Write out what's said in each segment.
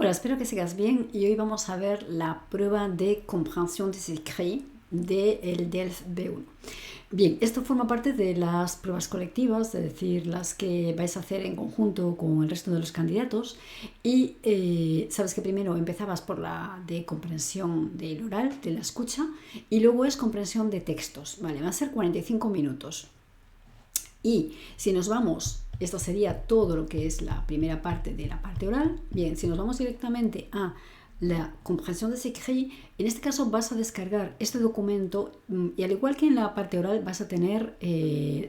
Hola, espero que sigas bien y hoy vamos a ver la prueba de comprensión des écrits del DELF B1. Bien, esto forma parte de las pruebas colectivas, es decir, las que vais a hacer en conjunto con el resto de los candidatos y sabes que primero empezabas por la de comprensión del oral, de la escucha, y luego es comprensión de textos, ¿vale? Va a ser 45 minutos. Y si nos vamos, esto sería todo lo que es la primera parte de la parte oral. Bien, si nos vamos directamente a la comprensión des écrits, en este caso vas a descargar este documento y al igual que en la parte oral vas a tener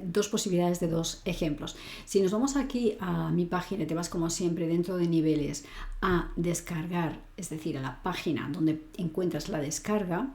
dos posibilidades de dos ejemplos. Si nos vamos aquí a mi página, te vas como siempre dentro de niveles a descargar, es decir, a la página donde encuentras la descarga,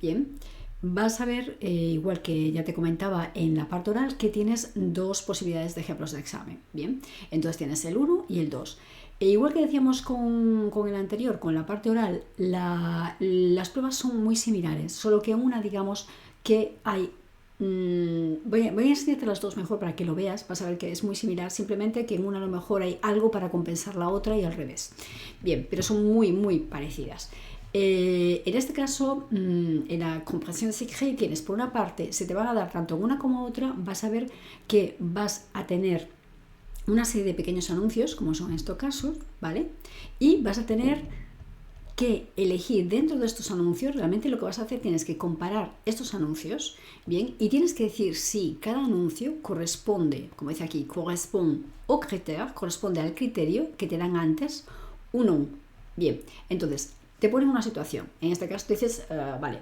bien, vas a ver, igual que ya te comentaba en la parte oral, que tienes dos posibilidades de ejemplos de examen. Bien, entonces tienes el 1 y el 2. E igual que decíamos con el anterior, con la parte oral, las pruebas son muy similares, solo que una, digamos, que hay... Voy a enseñarte las dos mejor para que lo veas, vas a ver que es muy similar, simplemente que en una a lo mejor hay algo para compensar la otra y al revés. Bien, pero son muy parecidas. En este caso, en la comprensión des écrits tienes, por una parte, se te van a dar tanto en una como otra, vas a ver que vas a tener una serie de pequeños anuncios, como son estos casos, ¿vale? Y vas a tener que elegir dentro de estos anuncios, realmente lo que vas a hacer, tienes que comparar estos anuncios, ¿bien? Y tienes que decir si cada anuncio corresponde, como dice aquí, corresponde au critère, corresponde al criterio que te dan antes o no. Bien, entonces, te ponen una situación. En este caso te dices, vale,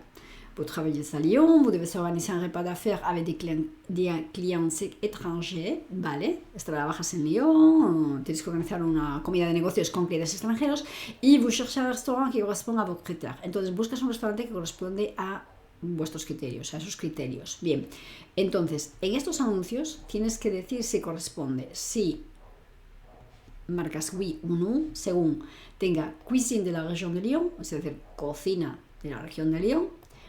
vous travaillez à Lyon, vous devez organizar un repas d'affaires avec des clients étrangers, ¿vale? Trabajas en Lyon, tienes que organizar una comida de negocios con clientes extranjeros y vous cherchez un restaurant qui correspond à vos critères. Entonces buscas un restaurante que corresponde a vuestros criterios, a esos criterios. Bien, entonces, en estos anuncios tienes que decir si corresponde, si marcas oui o no, según tenga cuisine de la región de Lyon, es decir, cocina de la región de Lyon,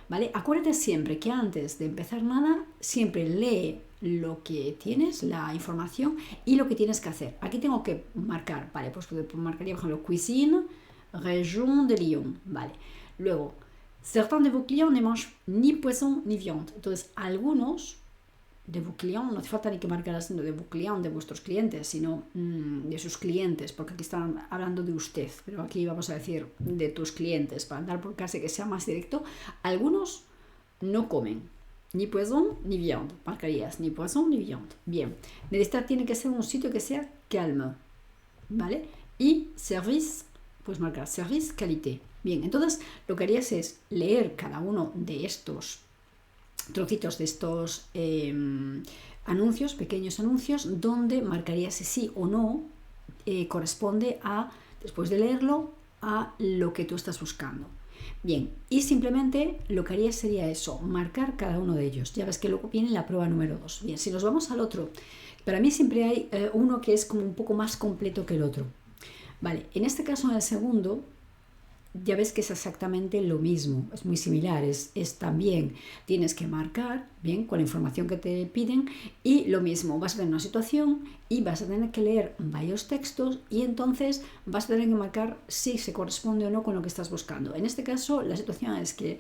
¿vale? Acuérdate siempre que antes de empezar nada, siempre lee lo que tienes, la información y lo que tienes que hacer. Aquí tengo que marcar, ¿vale? Pues marcaría, por ejemplo, cuisine, région de Lyon, ¿vale? Luego, certains de vos clients ne mangent ni poisson ni viande. Entonces, algunos de vos clients, no hace falta ni que marcar el de vos clients, de vuestros clientes, sino de sus clientes, porque aquí están hablando de usted, pero aquí vamos a decir de tus clientes, para dar por casi que sea más directo. Algunos no comen ni poisson ni viande, marcarías ni poisson ni viande. Bien, necesita, tiene que ser un sitio que sea calme, ¿vale? Y service, pues marcar service, qualité. Bien, entonces lo que harías es leer cada uno de estos trocitos de estos anuncios, pequeños anuncios, donde marcaría si sí o no corresponde a, después de leerlo, a lo que tú estás buscando. Bien, y simplemente lo que haría sería eso, marcar cada uno de ellos. Ya ves que luego viene la prueba número 2. Bien, si nos vamos al otro, para mí siempre hay uno que es como un poco más completo que el otro. Vale, en este caso, en el segundo, ya ves que es exactamente lo mismo, es muy similar, es también tienes que marcar, bien, con la información que te piden y lo mismo, vas a tener una situación y vas a tener que leer varios textos y entonces vas a tener que marcar si se corresponde o no con lo que estás buscando. En este caso, la situación es que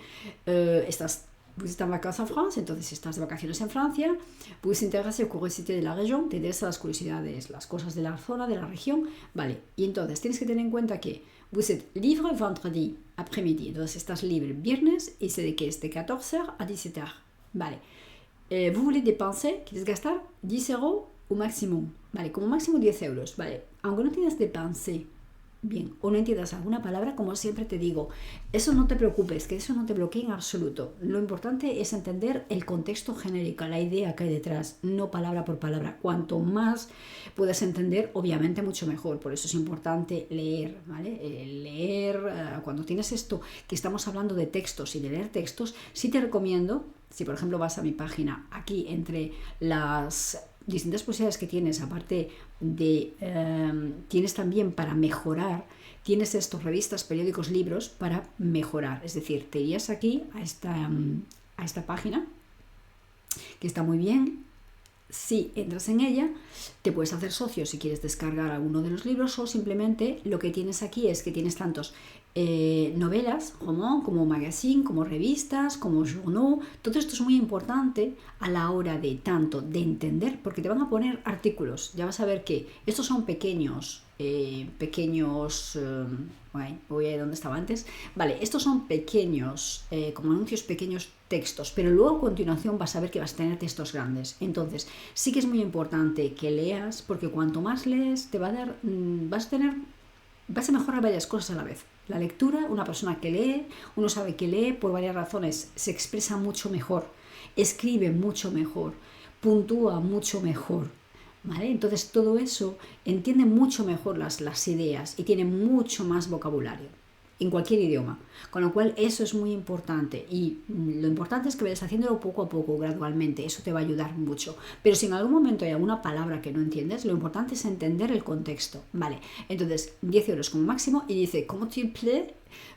vous êtes en vacances en France, entonces si estás de vacaciones en Francia, vous intéressez aux curiosités de la région, te interesa las curiosidades, las cosas de la zona, de la región, vale, y entonces tienes que tener en cuenta que vous êtes libre vendredi après-midi, entonces estás libre viernes y sé de que es de 14h a 17h, vale. Vous voulez dépenser, quieres gastar 10 euros au maximum, vale, como máximo 10 euros, vale, aunque no tienes dépenser, bien, o no entiendas alguna palabra, como siempre te digo, eso no te preocupes, que eso no te bloquee en absoluto. Lo importante es entender el contexto genérico, la idea que hay detrás, no palabra por palabra. Cuanto más puedas entender, obviamente mucho mejor. Por eso es importante leer, ¿vale? Cuando tienes esto, que estamos hablando de textos y de leer textos, sí te recomiendo, si por ejemplo vas a mi página, aquí entre las distintas posibilidades que tienes, aparte de tienes también para mejorar, tienes estos revistas, periódicos, libros para mejorar, es decir, te irías aquí a esta página que está muy bien, si entras en ella, te puedes hacer socio si quieres descargar alguno de los libros, o simplemente lo que tienes aquí es que tienes tantos novelas, como magazine, como revistas, como journaux. Todo esto es muy importante a la hora de tanto de entender, porque te van a poner artículos. Ya vas a ver que estos son pequeños, voy a dónde estaba antes. Vale, estos son pequeños, como anuncios, pequeños textos, pero luego a continuación vas a ver que vas a tener textos grandes. Entonces, sí que es muy importante que leas, porque cuanto más lees, te va a dar, vas a mejorar varias cosas a la vez. La lectura, una persona que lee, uno sabe que lee por varias razones, se expresa mucho mejor, escribe mucho mejor, puntúa mucho mejor, ¿vale? Entonces todo eso entiende mucho mejor las ideas y tiene mucho más vocabulario en cualquier idioma, con lo cual eso es muy importante, y lo importante es que vayas haciéndolo poco a poco, gradualmente. Eso te va a ayudar mucho, pero si en algún momento hay alguna palabra que no entiendes, lo importante es entender el contexto, ¿vale? Entonces 10 euros como máximo, y dice, como tu plaît,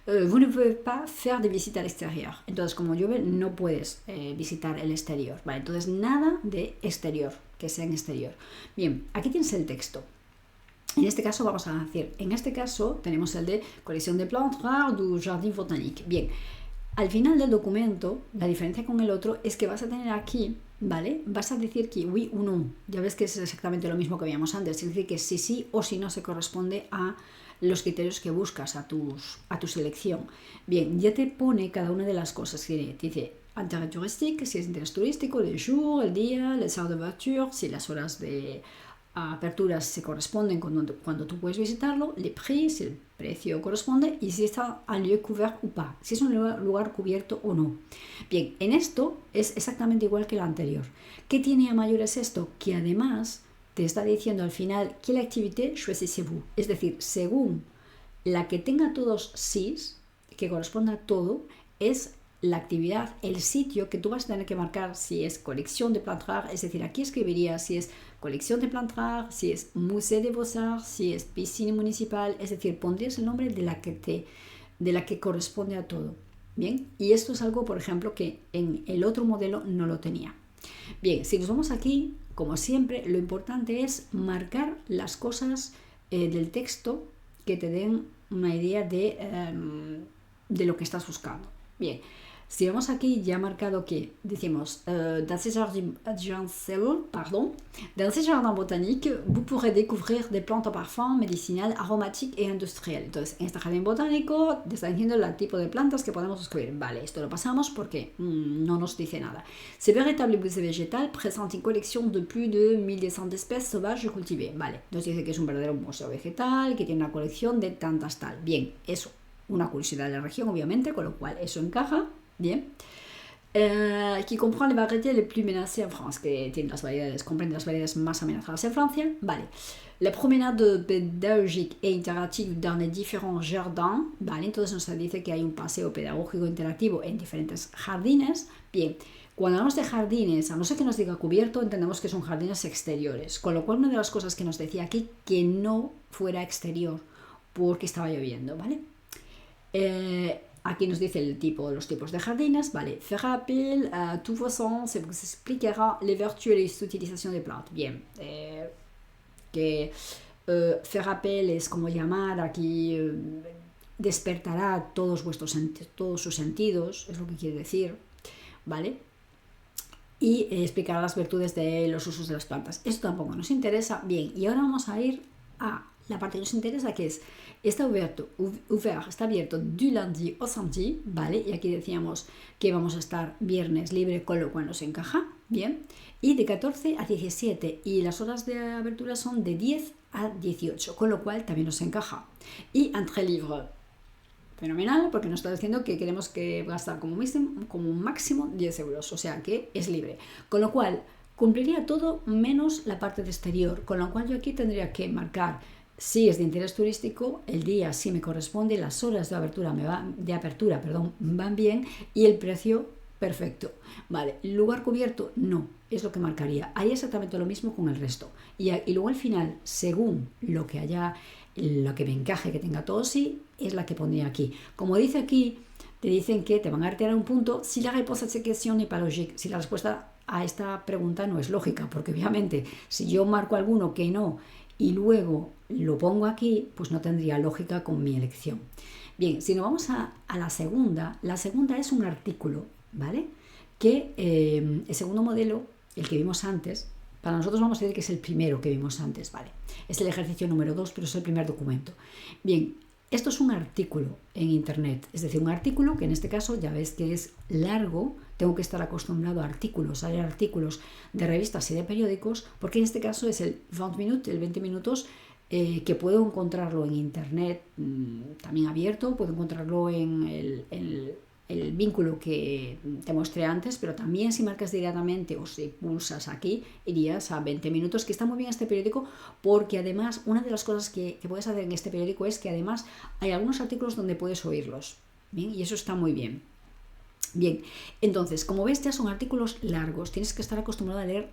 vous ne pouvez pas faire de visita al exterior. Entonces, como llueve, no puedes visitar el exterior, ¿vale? Entonces nada de exterior, que sea en exterior. Bien, aquí tienes el texto. En este caso vamos a decir, en este caso tenemos el de colección de plantes rares du jardin botanique. Bien, al final del documento, la diferencia con el otro es que vas a tener aquí, ¿vale? Vas a decir que oui o no. Ya ves que es exactamente lo mismo que veíamos antes, es decir, que si sí o si no se corresponde a los criterios que buscas, a tu selección. Bien, ya te pone cada una de las cosas que dice. Intérêt touristique, si es interés turístico, el jour, el día, les heures d'ouverture, si las horas de aperturas se corresponden cuando tú puedes visitarlo, les prix, si el precio corresponde, y si está un lieu couvert o pas, si es un lugar cubierto o no. Bien, en esto es exactamente igual que el anterior. ¿Qué tiene a mayores esto? Que además te está diciendo al final quelle activité choisissez-vous, es decir, según la que tenga todos sís, que corresponda a todo, es la actividad, el sitio que tú vas a tener que marcar, si es colección de plantes rares, es decir, aquí escribiría si es colección de plantes rares, si es musée de beaux-arts, si es piscina municipal, es decir, pondrías el nombre de la que corresponde a todo. Bien, y esto es algo, por ejemplo, que en el otro modelo no lo tenía. Bien, si nos vamos aquí, como siempre, lo importante es marcar las cosas del texto que te den una idea de lo que estás buscando. Bien, si vemos aquí, ya marcado que decimos dans ces jardins botaniques, vous pourrez découvrir des plantes à parfum médicinales, aromatiques et industrielles. Entonces, en este jardín botánico te está diciendo el tipo de plantas que podemos descubrir. Vale, esto lo pasamos porque no nos dice nada. Ce véritable musée végétal présente une collection de plus de 1200 espèces sauvages cultivées. Vale, nos dice que es un verdadero museo vegetal, que tiene una colección de tantas tal. Bien, eso, una curiosidad de la región, obviamente, con lo cual eso encaja. Bien. Qui comprend les variétés les plus menacées en France, que tiene comprende las variedades más amenazadas en Francia. Vale. La promenade pédagogique et interactive dans les différents jardins. Vale, entonces nos dice que hay un paseo pedagógico interactivo en diferentes jardines. Bien. Cuando hablamos de jardines, a no ser que nos diga cubierto, entendemos que son jardines exteriores. Con lo cual, una de las cosas que nos decía aquí, que no fuera exterior, porque estaba lloviendo, ¿vale? Aquí nos dice los tipos de jardines, vale. Faire appel à tous vos sens, se vous expliquera les vertus et les utilisations des plantes. Bien, faire appel es como llamar, aquí despertará todos sus sentidos, es lo que quiere decir, ¿vale? Y explicará las virtudes de los usos de las plantas. Esto tampoco nos interesa. Bien, y ahora vamos a ir a la parte que nos interesa, que es está abierto du lundi au samedi, ¿vale? Y aquí decíamos que vamos a estar viernes libre, con lo cual nos encaja, bien. Y de 14 a 17, y las horas de apertura son de 10 a 18, con lo cual también nos encaja. Y entrée libre, fenomenal, porque nos está diciendo que queremos que gastar como máximo 10 euros, o sea que es libre. Con lo cual, cumpliría todo menos la parte de exterior, con lo cual yo aquí tendría que marcar si es de interés turístico, el día sí me corresponde, las horas de apertura van bien, y el precio perfecto. Vale, lugar cubierto no, es lo que marcaría. Hay exactamente lo mismo con el resto. Y luego al final, según lo que me encaje, que tenga todo sí, es la que pondría aquí. Como dice aquí, te dicen que te van a retirar un punto si la respuesta a esta cuestión n'est pas logique, si la respuesta a esta pregunta no es lógica, porque obviamente si yo marco alguno que no y luego lo pongo aquí, pues no tendría lógica con mi elección. Bien, si nos vamos a la segunda es un artículo, ¿vale? Que el segundo modelo, el que vimos antes, para nosotros vamos a decir que es el primero que vimos antes, ¿vale? Es el ejercicio número 2, pero es el primer documento. Bien, esto es un artículo en Internet, es decir, un artículo que en este caso ya ves que es largo, tengo que estar acostumbrado a artículos, a leer artículos de revistas y de periódicos, porque en este caso es el 20 minutos, el 20 minutos, que puedo encontrarlo en Internet también abierto, puedo encontrarlo en el vínculo que te mostré antes, pero también si marcas directamente o si pulsas aquí, irías a 20 minutos, que está muy bien este periódico, porque además una de las cosas que puedes hacer en este periódico es que además hay algunos artículos donde puedes oírlos, ¿bien? Y eso está muy bien. Bien, entonces, como ves, ya son artículos largos, tienes que estar acostumbrado a leer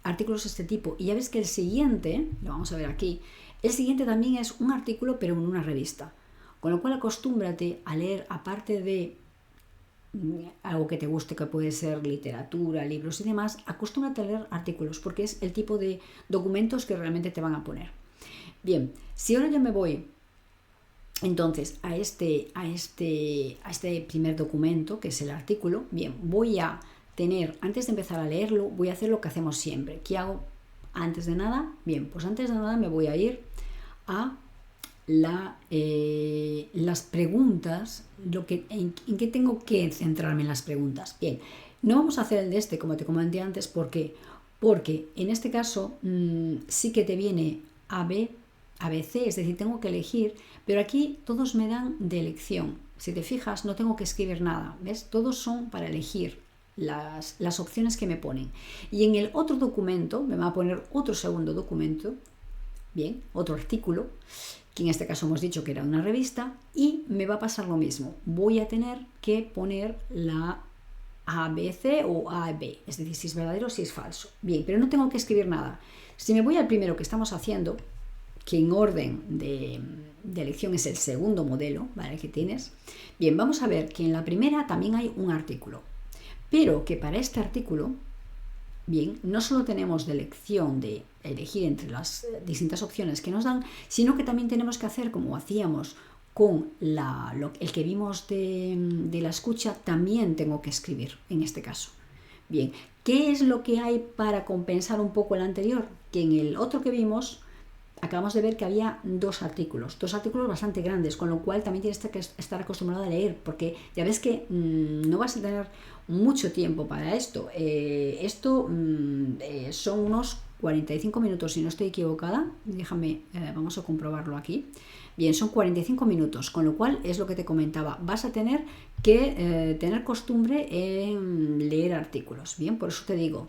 artículos de este tipo, y ya ves que el siguiente, lo vamos a ver aquí, el siguiente también es un artículo pero en una revista, con lo cual acostúmbrate a leer, aparte de algo que te guste, que puede ser literatura, libros y demás, acostúmbrate a leer artículos, porque es el tipo de documentos que realmente te van a poner. Bien, si ahora yo me voy entonces a este primer documento, que es el artículo, bien, voy a tener, antes de empezar a leerlo, voy a hacer lo que hacemos siempre. ¿Qué hago antes de nada? Bien, pues antes de nada me voy a ir a las preguntas, en qué tengo que centrarme en las preguntas. Bien, no vamos a hacer el de este, como te comenté antes, porque en este caso sí que te viene ABC, es decir, tengo que elegir, pero aquí todos me dan de elección. Si te fijas, no tengo que escribir nada, ¿ves? Todos son para elegir las opciones que me ponen. Y en el otro documento, me va a poner otro segundo documento, bien, otro artículo, que en este caso hemos dicho que era una revista, y me va a pasar lo mismo. Voy a tener que poner la ABC o AB, es decir, si es verdadero o si es falso. Bien, pero no tengo que escribir nada. Si me voy al primero que estamos haciendo, que en orden de elección es el segundo modelo, ¿vale? Que tienes. Bien, vamos a ver que en la primera también hay un artículo, pero que para este artículo, bien, no solo tenemos de elección de elegir entre las distintas opciones que nos dan, sino que también tenemos que hacer como hacíamos con el que vimos de la escucha, también tengo que escribir en este caso. Bien, ¿qué es lo que hay para compensar un poco el anterior? Que en el otro que vimos acabamos de ver que había dos artículos bastante grandes, con lo cual también tienes que estar acostumbrado a leer, porque ya ves que no vas a tener mucho tiempo para esto. Son unos 45 minutos, si no estoy equivocada. Déjame, vamos a comprobarlo aquí. Bien, son 45 minutos, con lo cual es lo que te comentaba. Vas a tener que tener costumbre en leer artículos. Bien, por eso te digo,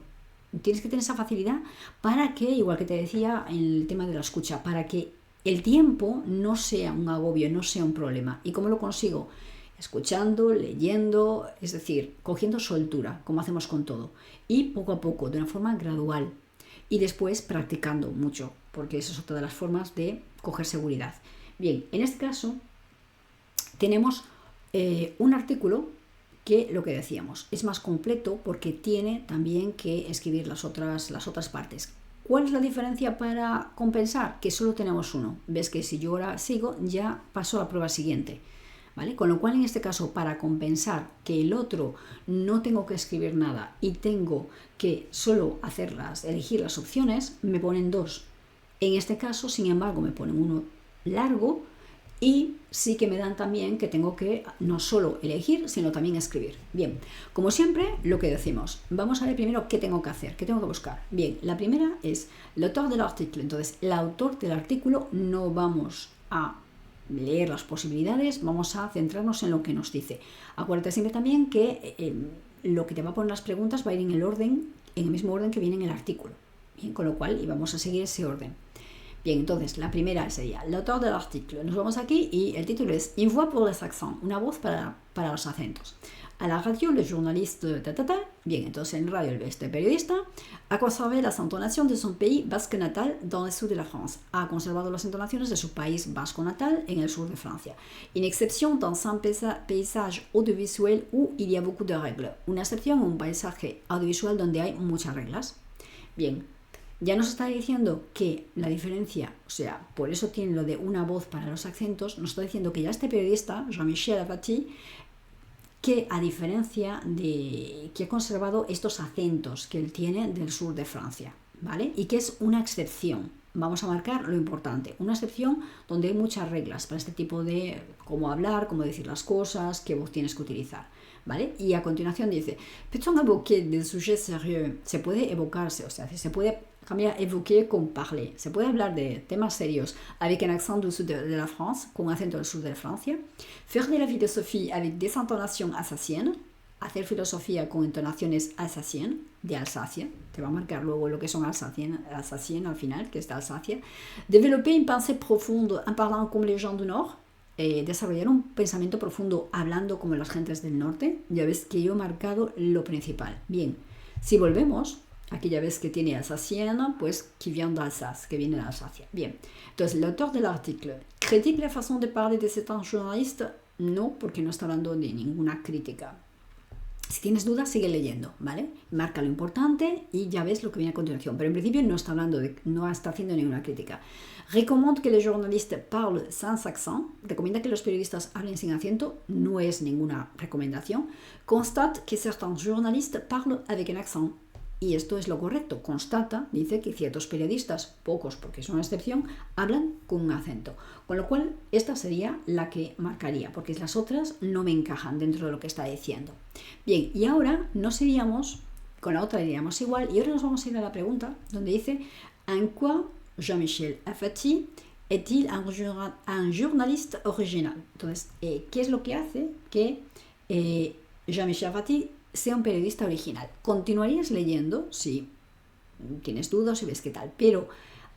tienes que tener esa facilidad para que, igual que te decía en el tema de la escucha, para que el tiempo no sea un agobio, no sea un problema. ¿Y cómo lo consigo? Escuchando, leyendo, es decir, cogiendo soltura, como hacemos con todo, y poco a poco, de una forma gradual, y después practicando mucho, porque esa es otra de las formas de coger seguridad. Bien, en este caso tenemos un artículo que, lo que decíamos, es más completo porque tiene también que escribir las otras partes. ¿Cuál es la diferencia para compensar? Que solo tenemos uno. Ves que si yo ahora sigo, ya paso a la prueba siguiente, ¿vale? Con lo cual, en este caso, para compensar que el otro no tengo que escribir nada y tengo que solo elegir las opciones, me ponen dos. En este caso, sin embargo, me ponen uno largo, y sí que me dan también que tengo que no solo elegir, sino también escribir. Bien, como siempre, lo que decimos. Vamos a ver primero qué tengo que hacer, qué tengo que buscar. Bien, la primera es l'auteur de l'article. Entonces, el autor del artículo, no vamos a leer las posibilidades, vamos a centrarnos en lo que nos dice. Acuérdate siempre también que lo que te va a poner las preguntas va a ir en el mismo orden que viene en el artículo. Bien, con lo cual, y vamos a seguir ese orden. Bien, entonces, la primera sería l'auteur de l'article. Nos vamos aquí y el título es Une voix pour les accents, una voz para los acentos. A la radio, le journaliste, Bien, entonces en radio, este periodista a conservé las entonaciones de son pays basque natal dans le sud de la France. Ha conservado las entonaciones de su país vasco natal en el sur de Francia. Une exception dans un paysage audiovisuel où il y a beaucoup de règles. Una excepción en un paisaje audiovisual donde hay muchas reglas. Bien, ya nos está diciendo que la diferencia, o sea, por eso tiene lo de una voz para los acentos, nos está diciendo que ya este periodista, Jean-Michel Apathy, que a diferencia de que ha conservado estos acentos que él tiene del sur de Francia, ¿vale? Y que es una excepción. Vamos a marcar lo importante, una excepción donde hay muchas reglas para este tipo de cómo hablar, cómo decir las cosas, qué voz tienes que utilizar, ¿vale? Y a continuación dice, peut-on évoquer des sujets sérieux? Se puede evocarse, o sea, se puede cambiar évoquer con parler. Se puede hablar de temas serios avec un accent du sud de la France, con un acento del sur de Francia. Faire de la philosophie avec des intonations alsaciennes. Hacer filosofía con entonaciones alsaciennes, de Alsacia. Te va a marcar luego lo que son alsaciennes al final, que es de Alsacia. Développer une pensée profonde en parlant comme les gens du Nord. Desarrollar un pensamiento profundo hablando como las gentes del norte. Ya ves que yo he marcado lo principal. Bien, si volvemos, aquí ya ves que tiene alsacienne, pues qui vient d'Alsace, que viene de Alsacia. Bien, entonces l'auteur de l'article critique la façon de parler de cet journaliste. No, porque no está hablando de ninguna crítica. Si tienes dudas, sigue leyendo, ¿vale? Marca lo importante y ya ves lo que viene a continuación. Pero en principio no está haciendo ninguna crítica. Recommande que les journalistes parlent sans accent. Recomienda que los periodistas hablen sin acento. No es ninguna recomendación. Constate que certains journalistes parlent avec un accent. Y esto es lo correcto. Constata, dice que ciertos periodistas, pocos porque es una excepción, hablan con un acento. Con lo cual, esta sería la que marcaría, porque las otras no me encajan dentro de lo que está diciendo. Bien, y ahora nos iríamos, con la otra diríamos igual, y ahora nos vamos a ir a la pregunta, donde dice ¿en quoi Jean-Michel Apathy est-il un journaliste original? Entonces, ¿qué es lo que hace que Jean-Michel Apathy sea un periodista original? Continuarías leyendo si tienes dudas, si ves qué tal, pero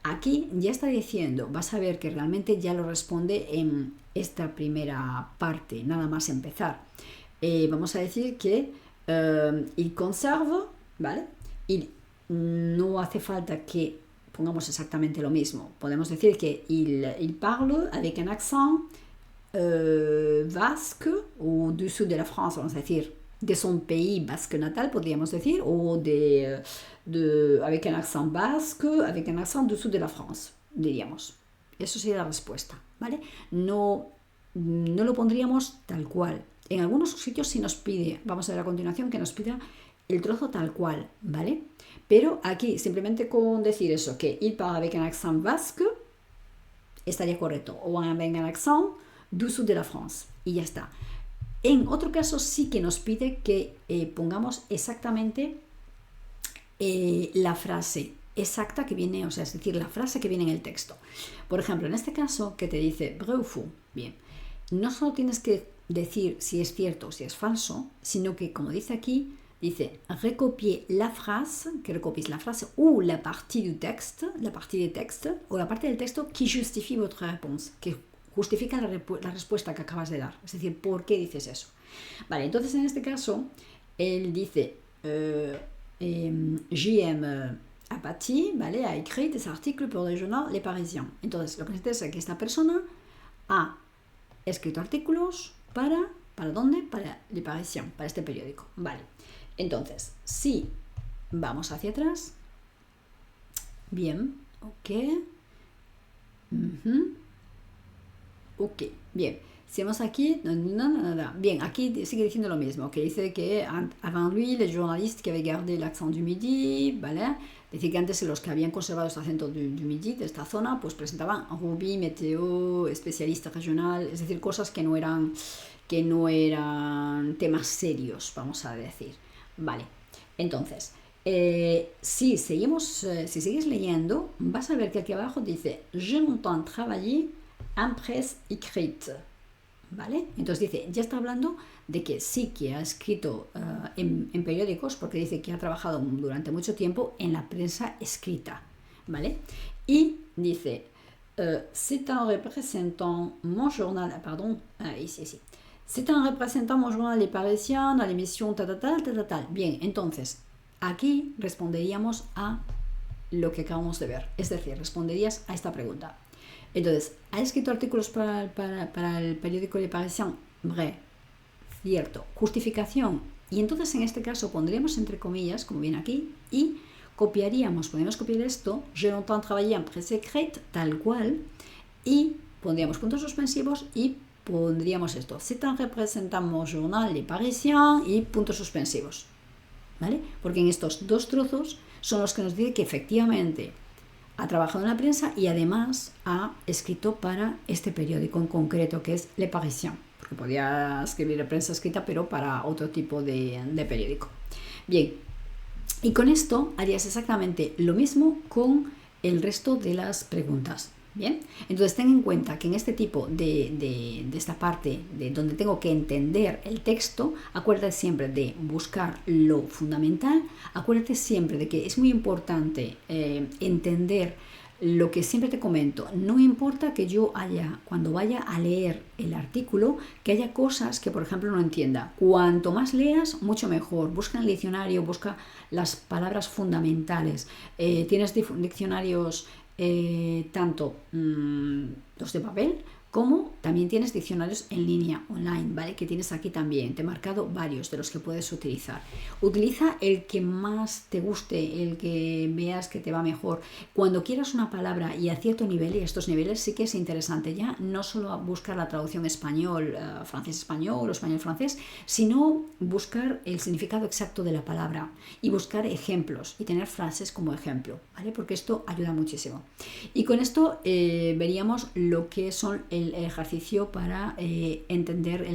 aquí ya está diciendo, vas a ver que realmente ya lo responde en esta primera parte, nada más empezar. Vamos a decir que il conserve, ¿vale? Y no hace falta que pongamos exactamente lo mismo. Podemos decir que il parle avec un accent basque ou du sud de la France, vamos a decir, de son pays basque natal, podríamos decir, o avec un accent basque, avec un accent du sud de la France, diríamos. Eso sería la respuesta, ¿vale? No lo pondríamos tal cual. En algunos sitios sí nos pide, vamos a ver a continuación, que nos pida el trozo tal cual, ¿vale? Pero aquí, simplemente con decir eso, que il parle avec un accent basque, estaría correcto. O avec un accent du sud de la France. Y ya está. En otro caso sí que nos pide que pongamos exactamente la frase exacta que viene, o sea, es decir, la frase que viene en el texto. Por ejemplo, en este caso que te dice vrai ou faux, bien, no solo tienes que decir si es cierto o si es falso, sino que, como dice aquí, dice recopier la frase, que recopies la frase ou la partie du texte, o la parte del texto qui justifie votre réponse, que justifica la respuesta que acabas de dar. Es decir, ¿por qué dices eso? Vale, entonces en este caso, él dice J.M. Apathy, ¿vale? Ha écrit des articles pour le journal Les Parisiens. Entonces, lo que necesita es que esta persona ha escrito artículos ¿para dónde? Para Les Parisiens, para este periódico. Vale, entonces, si vamos hacia atrás, bien, ok, ok, bien, si vamos aquí, bien, aquí sigue diciendo lo mismo, que dice que avant lui, les journalistes qui avaient gardé l'accent du Midi, ¿vale? Decir que antes los que habían conservado este acento du Midi, de esta zona, pues presentaban Ruby, Météo, especialista regional, es decir, cosas que no eran temas serios, vamos a decir. Vale, entonces, si sigues leyendo, vas a ver que aquí abajo dice Je m'entends travailler en presse écrite, ¿vale? Entonces dice, ya está hablando de que sí que ha escrito en periódicos, porque dice que ha trabajado durante mucho tiempo en la prensa escrita, ¿vale? Y dice c'est un représentant mon journal, pardon, ici. C'est un représentant mon journal Le Parisien a l'émission tal. Bien, entonces, aquí responderíamos a lo que acabamos de ver. Es decir, responderías a esta pregunta. Entonces, ¿ha escrito artículos para el periódico Le Parisien? Vrai. Cierto. Justificación. Y entonces en este caso pondríamos entre comillas, como viene aquí, y podríamos copiar esto, je l'entends travailler en presse écrite, tal cual, y pondríamos puntos suspensivos y pondríamos esto, c'est un représentant mon journal Le Parisien y puntos suspensivos, ¿vale? Porque en estos dos trozos son los que nos dicen que efectivamente ha trabajado en la prensa y además ha escrito para este periódico en concreto que es Le Parisien, porque podía escribir en prensa escrita pero para otro tipo de periódico. Bien, y con esto harías exactamente lo mismo con el resto de las preguntas. Bien, entonces ten en cuenta que en este tipo de esta parte de donde tengo que entender el texto, acuérdate siempre de buscar lo fundamental, acuérdate siempre de que es muy importante entender lo que siempre te comento. No importa que yo cuando vaya a leer el artículo, que haya cosas que por ejemplo no entienda. Cuanto más leas, mucho mejor. Busca en el diccionario, busca las palabras fundamentales. Tienes diccionarios tanto los de papel como también tienes diccionarios en línea, online, ¿vale? Que tienes aquí también. Te he marcado varios de los que puedes utilizar. Utiliza el que más te guste, el que veas que te va mejor. Cuando quieras una palabra y a cierto nivel, y estos niveles sí que es interesante ya, no solo buscar la traducción español, francés-español o español-francés, sino buscar el significado exacto de la palabra y buscar ejemplos y tener frases como ejemplo, ¿vale? Porque esto ayuda muchísimo. Y con esto veríamos lo que son el ejercicio para entender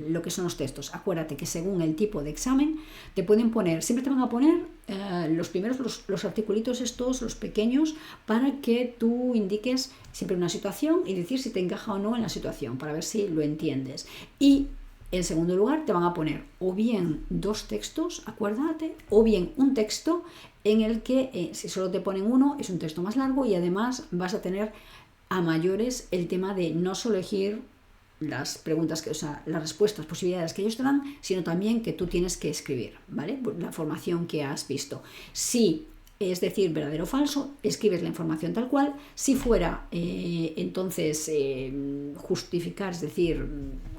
lo que son los textos. Acuérdate que según el tipo de examen te pueden poner, siempre te van a poner los primeros, los articulitos estos, los pequeños, para que tú indiques siempre una situación y decir si te encaja o no en la situación, para ver si lo entiendes. Y en segundo lugar te van a poner o bien dos textos, acuérdate, o bien un texto en el que si solo te ponen uno es un texto más largo y además vas a tener a mayores el tema de no solo elegir las preguntas, las respuestas, posibilidades que ellos te dan, sino también que tú tienes que escribir, ¿vale? La formación que has visto. Si es decir verdadero o falso, escribes la información tal cual. Si fuera entonces justificar, es decir,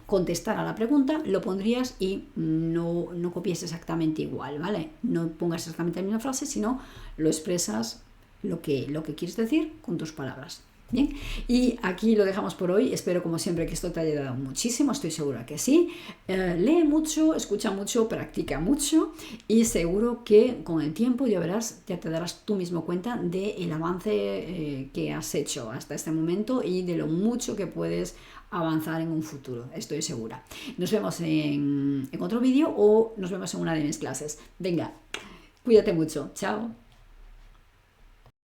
contestar a la pregunta, lo pondrías y no copies exactamente igual, ¿vale? No pongas exactamente la misma frase, sino lo expresas lo que quieres decir con tus palabras. Bien, y aquí lo dejamos por hoy. Espero como siempre que esto te haya ayudado muchísimo, estoy segura que sí. Lee mucho, escucha mucho, practica mucho y seguro que con el tiempo ya te darás tú mismo cuenta del avance que has hecho hasta este momento y de lo mucho que puedes avanzar en un futuro, estoy segura. Nos vemos en otro vídeo o nos vemos en una de mis clases. Venga, cuídate mucho, chao.